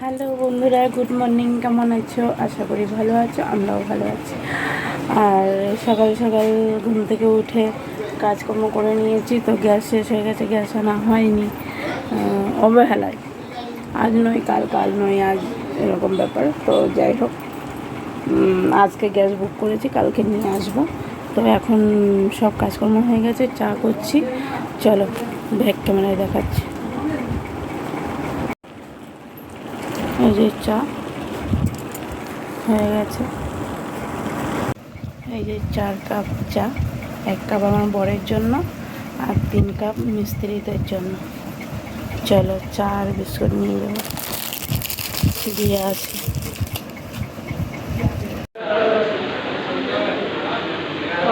Hello বন্ধুরা, good morning. কেমন আছো? আশা করি ভালো আছো, আমরাও ভালো আছি। আর সকাল সকাল ঘুম থেকে উঠে কাজকর্ম করে নিয়েছি, তো গ্যাস শেষ হয়ে গেছে, গ্যাস আনা হয়নি অবহেলায়। আজ নয় কাল নয় আজ, এরকম ব্যাপার। তো যাই হোক, আজকে গ্যাস বুক করেছি, কালকে নিয়ে আসবো। তো এখন সব কাজকর্ম হয়ে গেছে, চা করছি। চলো ব্যাক ক্যামেরায় দেখাচ্ছি। এই যে চা হয়ে গেছে, এই যে 4 কাপ চা, 1 কাপ আমার বরের জন্য আর 3 কাপ মিস্ত্রিদের জন্য। চলো চা আর বিস্কুট নিয়ে যাবো, দিয়ে আসি।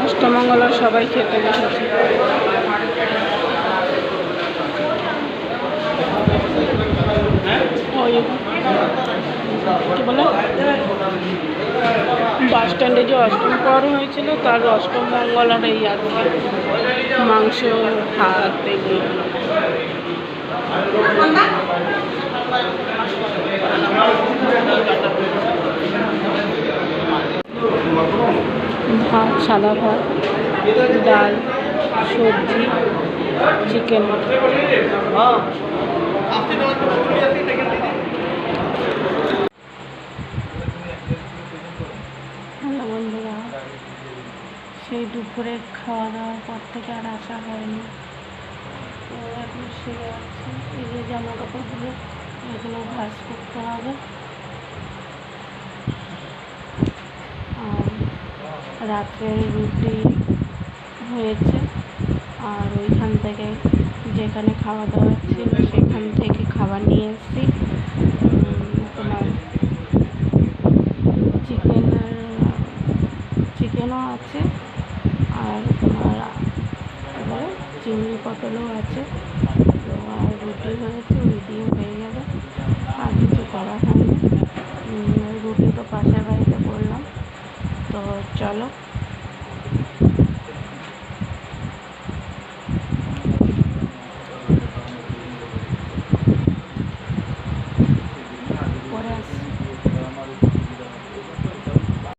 অষ্টমঙ্গলা সবাই খেতে বসেছে। ওই কি বলে, বাস স্ট্যান্ডে যে অষ্টম পর হয়েছিল, তার অষ্টম মঙ্গলার এই আর মাংস, ভাত, এগুলো। ভাত, সাদা ভাত, ডাল, সবজি, চিকেন। হ্যালো বন্ধুরা, সেই দুপুরে খাওয়া দাওয়ার পর থেকে আর আসা হয়নি। তো এখন শুয়ে আছি। এই যে জামা কাপড়গুলো, এগুলো ভাঁজ করতে হবে। আর রাত্রে রুটি হয়েছে, আর ওইখান থেকে যেখানে খাওয়া দাওয়া ছিল সেখান থেকে খাবার নিয়ে এসেছি। তোমার চিকেনও আছে, আর তোমার চিংড়ি পটলও আছে। তো আর রুটি হয়েছে, ওই দিয়ে হয়ে যাবে, আর কিছু করা হয়নি। রুটি তো পাশের বাড়িতে করলাম। তো চলো